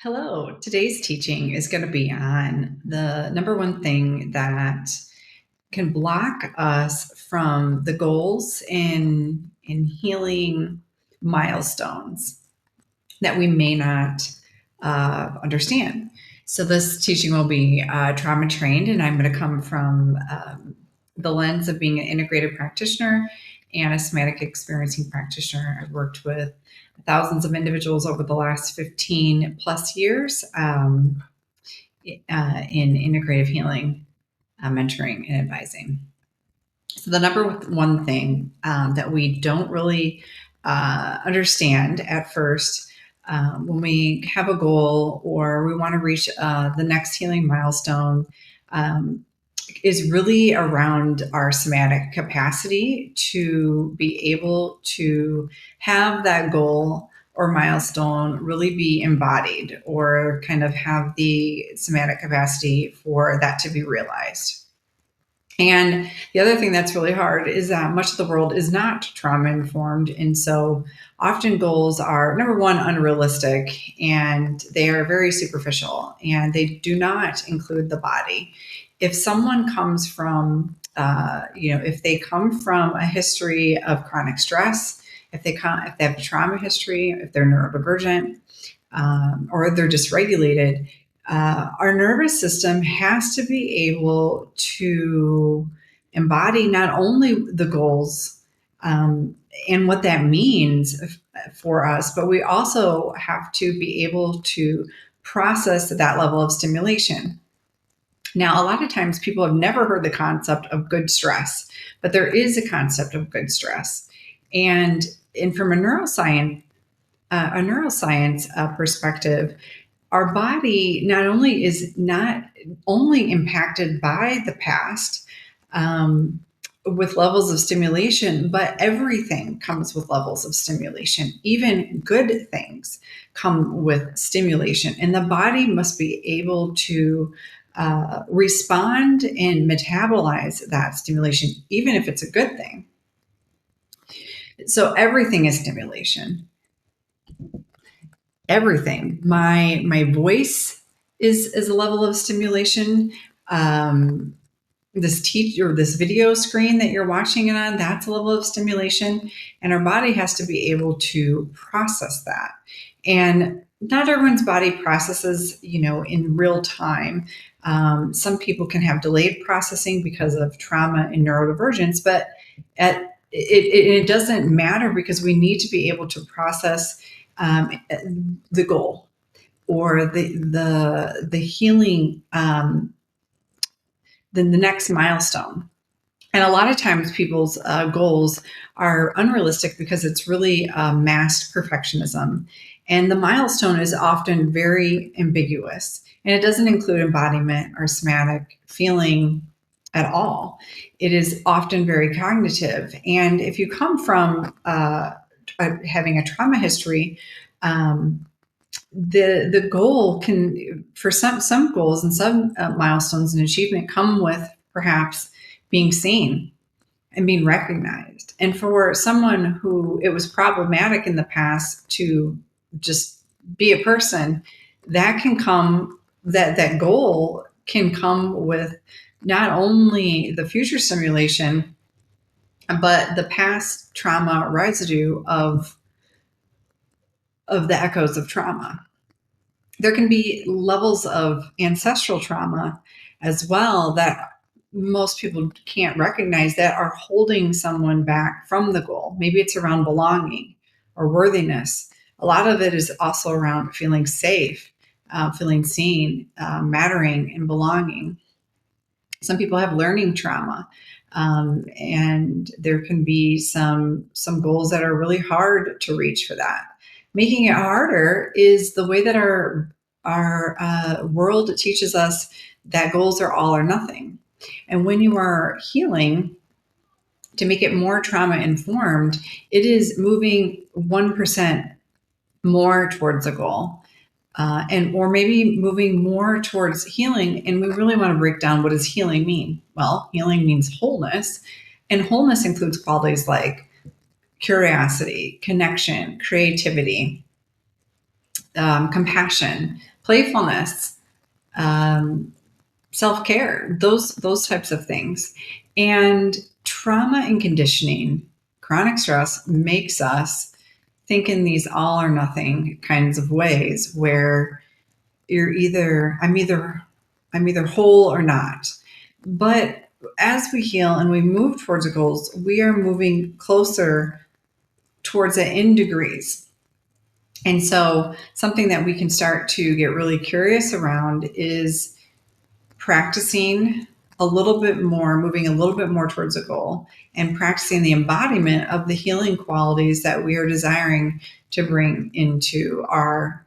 Hello. Today's teaching is going to be on the number one thing that can block us from the goals in healing milestones that we may not understand. So this teaching will be trauma trained, and I'm going to come from the lens of being an integrated practitioner and a somatic experiencing practitioner. I've worked with thousands of individuals over the last 15 plus years in integrative healing, mentoring, and advising. So the number one thing that we don't really understand at first when we have a goal or we want to reach the next healing milestone um, is really around our somatic capacity to be able to have that goal or milestone really be embodied or kind of have the somatic capacity for that to be realized. And the other thing that's really hard is that much of the world is not trauma informed. And so often goals are, number one, unrealistic, and they are very superficial, and they do not include the body. If someone comes from, if they come from a history of chronic stress, if they have a trauma history, if they're neurodivergent, or they're dysregulated, our nervous system has to be able to embody not only the goals and what that means for us, but we also have to be able to process that level of stimulation. Now, a lot of times people have never heard the concept of good stress, but there is a concept of good stress. And from a neuroscience perspective, our body not only is not only impacted by the past with levels of stimulation, but everything comes with levels of stimulation. Even good things come with stimulation, and the body must be able to respond and metabolize that stimulation, even if it's a good thing. So everything is stimulation. Everything. My voice is a level of stimulation. This video screen that you're watching it on, that's a level of stimulation, and our body has to be able to process that. And not everyone's body processes, in real time. Some people can have delayed processing because of trauma and neurodivergence, but it doesn't matter because we need to be able to process the goal or the healing, the next milestone. And a lot of times people's goals are unrealistic because it's really masked perfectionism. And the milestone is often very ambiguous, and it doesn't include embodiment or somatic feeling at all. It is often very cognitive. And if you come from having a trauma history, the goal can, for some goals and some milestones and achievement, come with perhaps being seen and being recognized. And for someone who it was problematic in the past to just be a person, that goal can come with not only the future stimulation, but the past trauma residue of the echoes of trauma. There can be levels of ancestral trauma as well that most people can't recognize that are holding someone back from the goal. Maybe it's around belonging or worthiness. A lot of it is also around feeling safe, feeling seen, mattering, and belonging. Some people have learning trauma, and there can be some goals that are really hard to reach for that. Making it harder is the way that our world teaches us that goals are all or nothing. And when you are healing, to make it more trauma informed, it is moving 1% more towards a goal. Or maybe moving more towards healing. And we really want to break down, what does healing mean? Well, healing means wholeness, and wholeness includes qualities like curiosity, connection, creativity. compassion, playfulness, um, self-care, those types of things. And trauma and conditioning, chronic stress makes us think in these all or nothing kinds of ways where you're either I'm either whole or not. But as we heal and we move towards the goals, we are moving closer towards it in degrees. And so something that we can start to get really curious around is practicing a little bit more, moving a little bit more towards a goal, and practicing the embodiment of the healing qualities that we are desiring to bring into our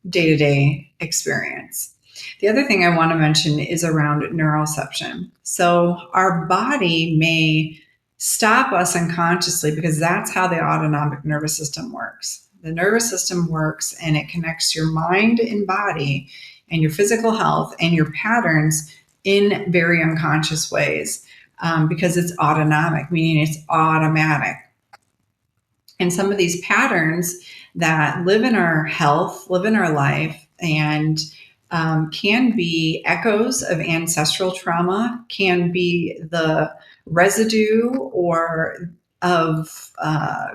day-to-day experience. The other thing I want to mention is around neuroception. So our body may stop us unconsciously because that's how the autonomic nervous system works. The nervous system works and it connects your mind and body and your physical health and your patterns in very unconscious ways, because it's autonomic, meaning it's automatic. And some of these patterns that live in our health, live in our life, and can be echoes of ancestral trauma, can be the residue or of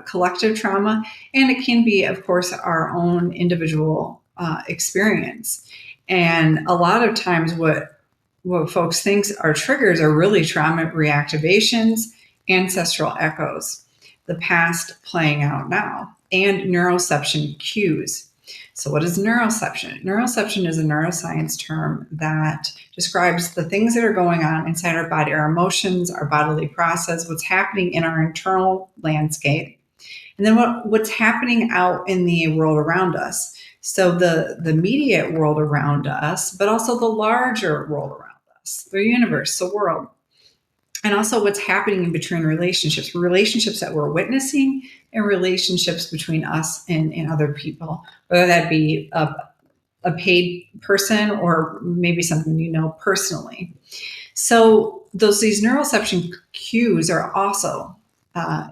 collective trauma, and it can be, of course, our own individual experience. And a lot of times, what folks think are triggers are really trauma reactivations, ancestral echoes, the past playing out now, and neuroception cues. So what is neuroception? Neuroception is a neuroscience term that describes the things that are going on inside our body, our emotions, our bodily process, what's happening in our internal landscape, and then what's happening out in the world around us. So the immediate world around us, but also the larger world around us, the universe, the world. And also what's happening in between relationships that we're witnessing, and relationships between us and other people, whether that be a paid person or maybe something you know personally. So these neuroception cues are also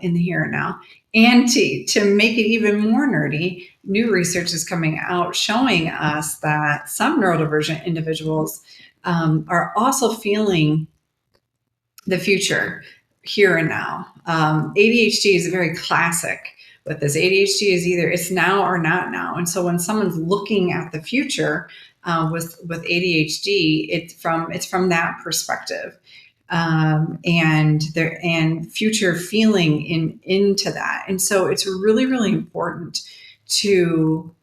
in the here and now. And to make it even more nerdy, new research is coming out showing us that some neurodivergent individuals are also feeling the future here and now. ADHD is very classic with this. ADHD is either it's now or not now. And so when someone's looking at the future with ADHD, it's from that perspective. And future feeling into that. And so it's really, really important to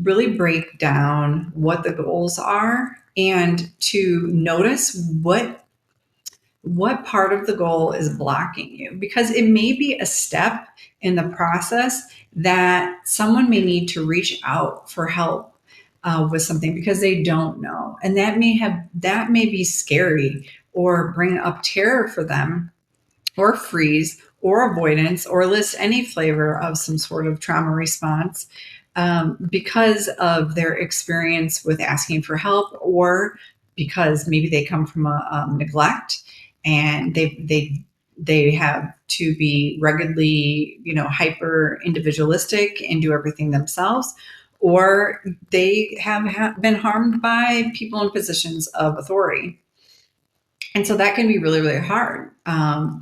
really break down what the goals are and to notice what part of the goal is blocking you, because it may be a step in the process that someone may need to reach out for help with something because they don't know, and that may be scary or bring up terror for them, or freeze or avoidance, or list any flavor of some sort of trauma response, because of their experience with asking for help, or because maybe they come from a neglect and they have to be ruggedly, hyper individualistic and do everything themselves, or they have been harmed by people in positions of authority. And so that can be really, really hard.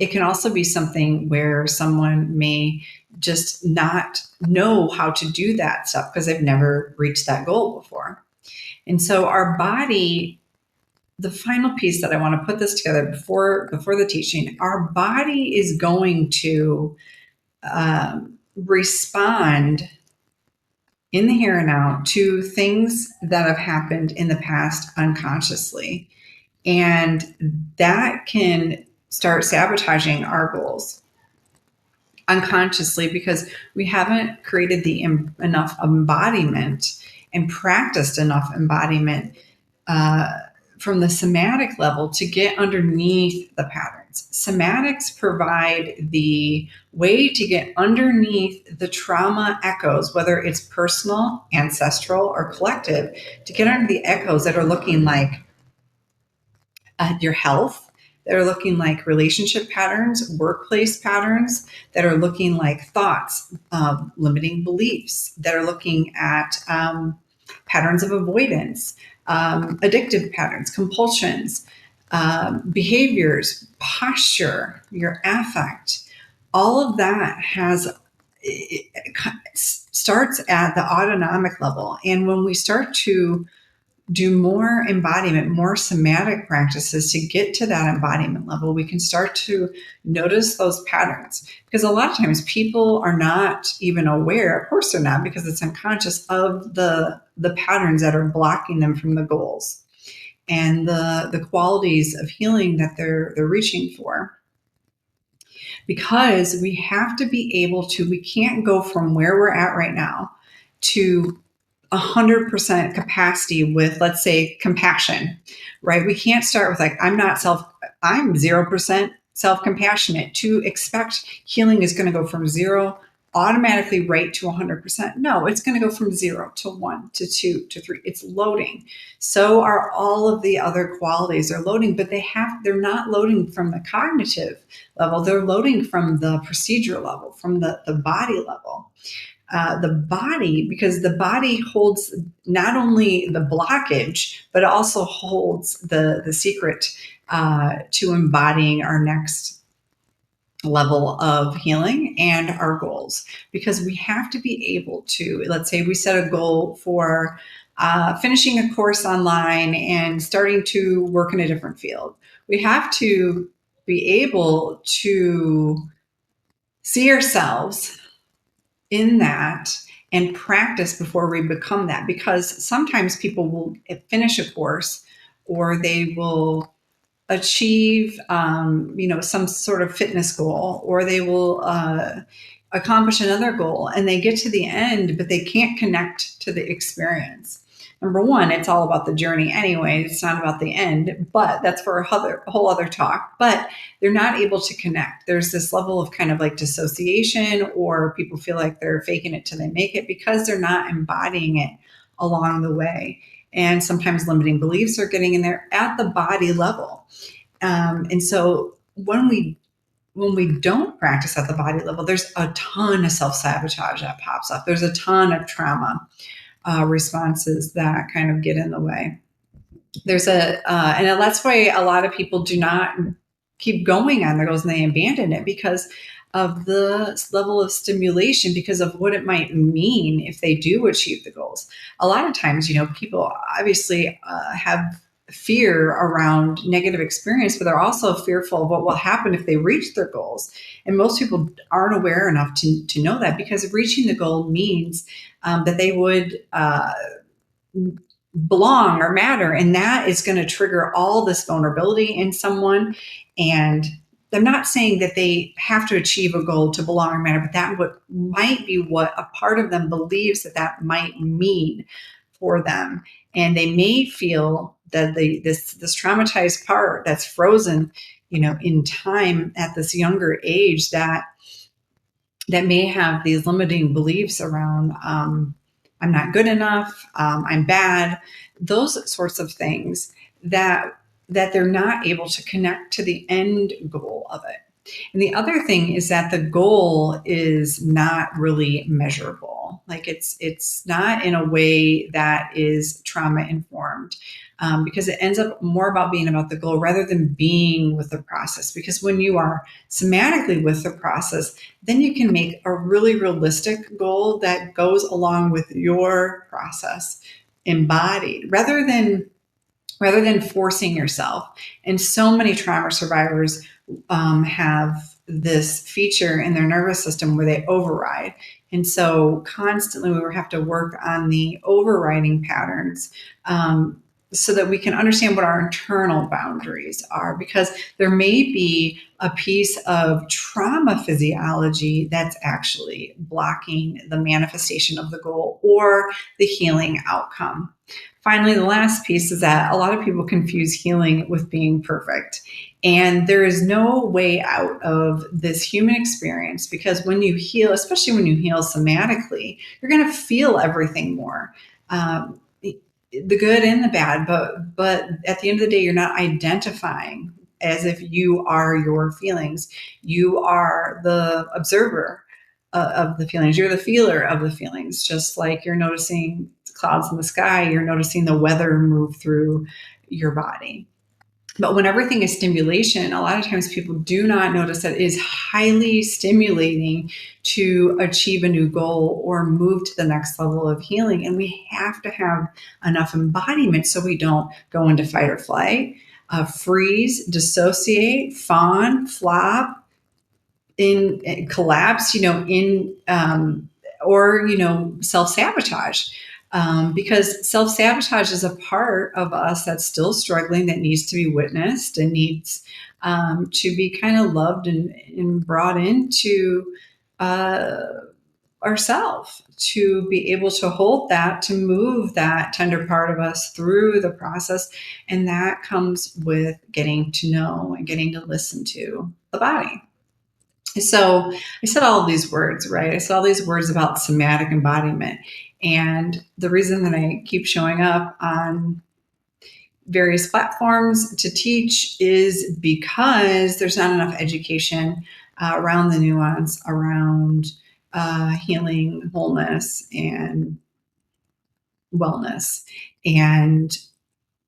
It can also be something where someone may just not know how to do that stuff because they've never reached that goal before. And so our body, the final piece that I want to put this together before the teaching, our body is going to respond in the here and now to things that have happened in the past unconsciously. And that can start sabotaging our goals unconsciously because we haven't created enough embodiment and practiced enough embodiment from the somatic level to get underneath the patterns. Somatics provide the way to get underneath the trauma echoes, whether it's personal, ancestral, or collective, to get under the echoes that are looking like your health, that are looking like relationship patterns, workplace patterns, that are looking like thoughts, limiting beliefs, that are looking at patterns of avoidance, addictive patterns, compulsions, behaviors, posture, your affect. All of that it starts at the autonomic level. And when we start to do more embodiment, more somatic practices to get to that embodiment level, we can start to notice those patterns. Because a lot of times people are not even aware, of course they're not, because it's unconscious, of the patterns that are blocking them from the goals and the qualities of healing that they're reaching for. Because we have to be able to, we can't go from where we're at right now to 100% capacity with, let's say, compassion, right? We can't start with like, I'm 0% self-compassionate. To expect healing is going to go from zero automatically right to 100%. No, it's going to go from 0 to 1 to 2 to 3. It's loading. So are all of the other qualities. They're loading, but they're not loading from the cognitive level. They're loading from the procedure level, from the body level. The body, because the body holds not only the blockage, but it also holds the secret to embodying our next level of healing and our goals. Because we have to be able to, let's say we set a goal for finishing a course online and starting to work in a different field. We have to be able to see ourselves in that and practice before we become that. Because sometimes people will finish a course or they will achieve, some sort of fitness goal, or they will accomplish another goal, and they get to the end, but they can't connect to the experience. Number one, it's all about the journey anyway. It's not about the end, but that's for a whole other talk. But they're not able to connect. There's this level of kind of like dissociation, or people feel like they're faking it till they make it because they're not embodying it along the way. And sometimes limiting beliefs are getting in there at the body level. And so when we don't practice at the body level, there's a ton of self-sabotage that pops up. There's a ton of trauma responses that kind of get in the way. And that's why a lot of people do not keep going on their goals and they abandon it because of the level of stimulation, because of what it might mean if they do achieve the goals. A lot of times, people obviously have fear around negative experience, but they're also fearful of what will happen if they reach their goals. And most people aren't aware enough to know that, because reaching the goal means that they would belong or matter. And that is going to trigger all this vulnerability in someone. And I'm not saying that they have to achieve a goal to belong or matter, but that might be what a part of them believes that might mean for them. And they may feel that this traumatized part that's frozen, in time at this younger age, that may have these limiting beliefs around I'm not good enough, I'm bad, those sorts of things that they're not able to connect to the end goal of it. And the other thing is that the goal is not really measurable. Like it's not in a way that is trauma informed, because it ends up more about being about the goal rather than being with the process. Because when you are somatically with the process, then you can make a really realistic goal that goes along with your process, embodied, rather than forcing yourself. And so many trauma survivors have this feature in their nervous system where they override. And so constantly we have to work on the overriding patterns, so that we can understand what our internal boundaries are, because there may be a piece of trauma physiology that's actually blocking the manifestation of the goal or the healing outcome. Finally, the last piece is that a lot of people confuse healing with being perfect. And there is no way out of this human experience, because when you heal, especially when you heal somatically, you're going to feel everything more. The good and the bad, but at the end of the day, you're not identifying as if you are your feelings. You are the observer of the feelings. You're the feeler of the feelings. Just like you're noticing clouds in the sky, you're noticing the weather move through your body. But when everything is stimulation, a lot of times people do not notice that it is highly stimulating to achieve a new goal or move to the next level of healing. And we have to have enough embodiment so we don't go into fight or flight, freeze, dissociate, fawn, flop, in collapse, or self-sabotage, because self-sabotage is a part of us that's still struggling, that needs to be witnessed and needs to be kind of loved and brought into uh, ourself, to be able to hold that, to move that tender part of us through the process. And that comes with getting to know and getting to listen to the body. So I said all of these words, right? I said all these words about somatic embodiment. And the reason that I keep showing up on various platforms to teach is because there's not enough education around the nuance around healing, wholeness, and wellness. And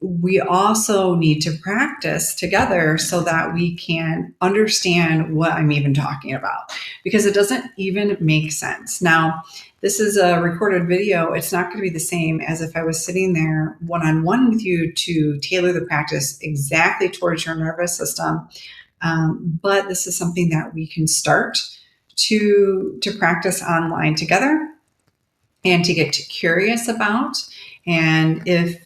we also need to practice together so that we can understand what I'm even talking about, because it doesn't even make sense. Now, this is a recorded video. It's not going to be the same as if I was sitting there one-on-one with you to tailor the practice exactly towards your nervous system. But this is something that we can start to practice online together and to get curious about. And if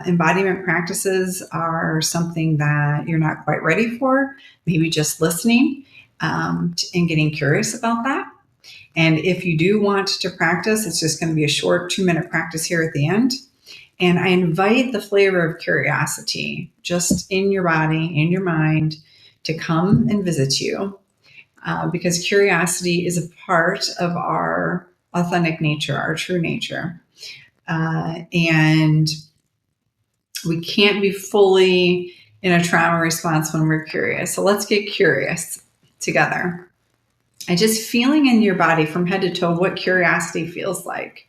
embodiment practices are something that you're not quite ready for, maybe just listening and getting curious about that. And if you do want to practice, it's just going to be a short 2-minute practice here at the end. And I invite the flavor of curiosity just in your body, in your mind, to come and visit you, because curiosity is a part of our authentic nature, our true nature. And we can't be fully in a trauma response when we're curious. So let's get curious together. And just feeling in your body from head to toe what curiosity feels like.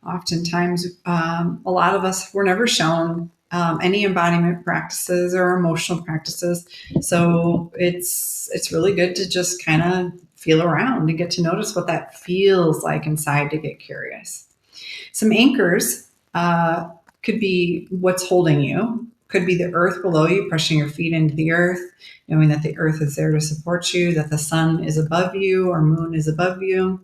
Oftentimes, a lot of us were never shown any embodiment practices or emotional practices. So it's really good to just kind of feel around and get to notice what that feels like inside, to get curious. Some anchors could be what's holding you, could be the earth below you, pressing your feet into the earth, knowing that the earth is there to support you, that the sun is above you or moon is above you.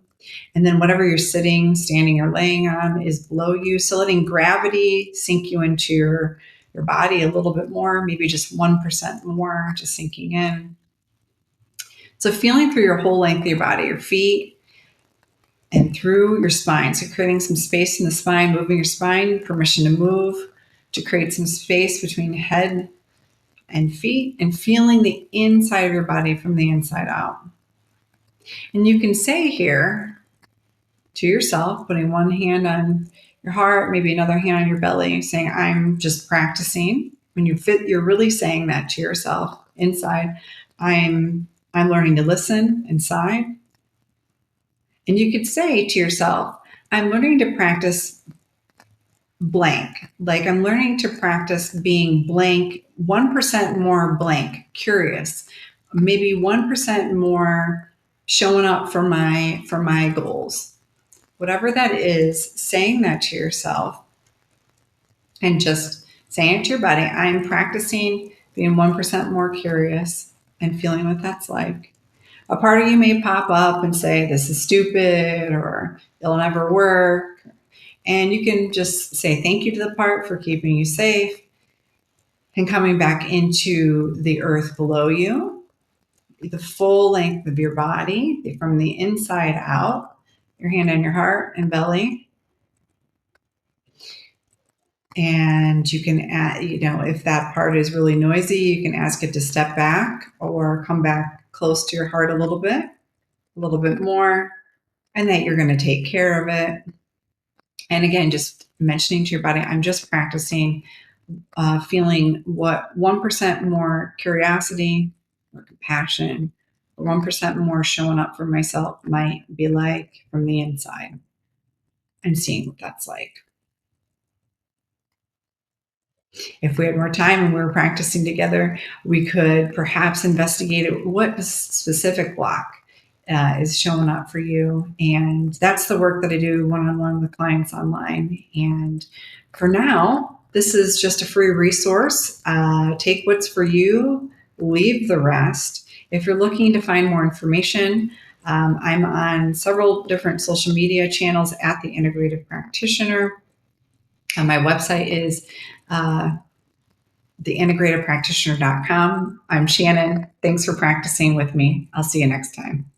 And then whatever you're sitting, standing, or laying on is below you. So letting gravity sink you into your body a little bit more, maybe just 1% more, just sinking in. So feeling through your whole length of your body, your feet, and through your spine. So creating some space in the spine, moving your spine, permission to move, to create some space between head and feet, and feeling the inside of your body from the inside out. And you can say here to yourself, putting one hand on your heart, maybe another hand on your belly, saying, I'm just practicing. When you fit, you're really saying that to yourself inside. I'm learning to listen inside. And you could say to yourself, I'm learning to practice blank. Like I'm learning to practice being blank, 1% more blank, curious, maybe 1% more showing up for my goals. Whatever that is, saying that to yourself and just saying it to your body. I'm practicing being 1% more curious and feeling what that's like. A part of you may pop up and say, this is stupid, or it'll never work. And you can just say thank you to the part for keeping you safe and coming back into the earth below you, the full length of your body from the inside out, your hand on your heart and belly. And you can add, if that part is really noisy, you can ask it to step back or come back close to your heart a little bit more, and that you're going to take care of it. And again, just mentioning to your body, I'm just practicing feeling what 1% more curiosity or compassion, or 1% more showing up for myself might be like from the inside, and seeing what that's like. If we had more time and we were practicing together, we could perhaps investigate what specific block is showing up for you. And that's the work that I do one on one with clients online. And for now, this is just a free resource. Take what's for you, leave the rest. If you're looking to find more information, I'm on several different social media channels at the Integrative Practitioner. And my website is theintegrativepractitioner.com. I'm Shannon. Thanks for practicing with me. I'll see you next time.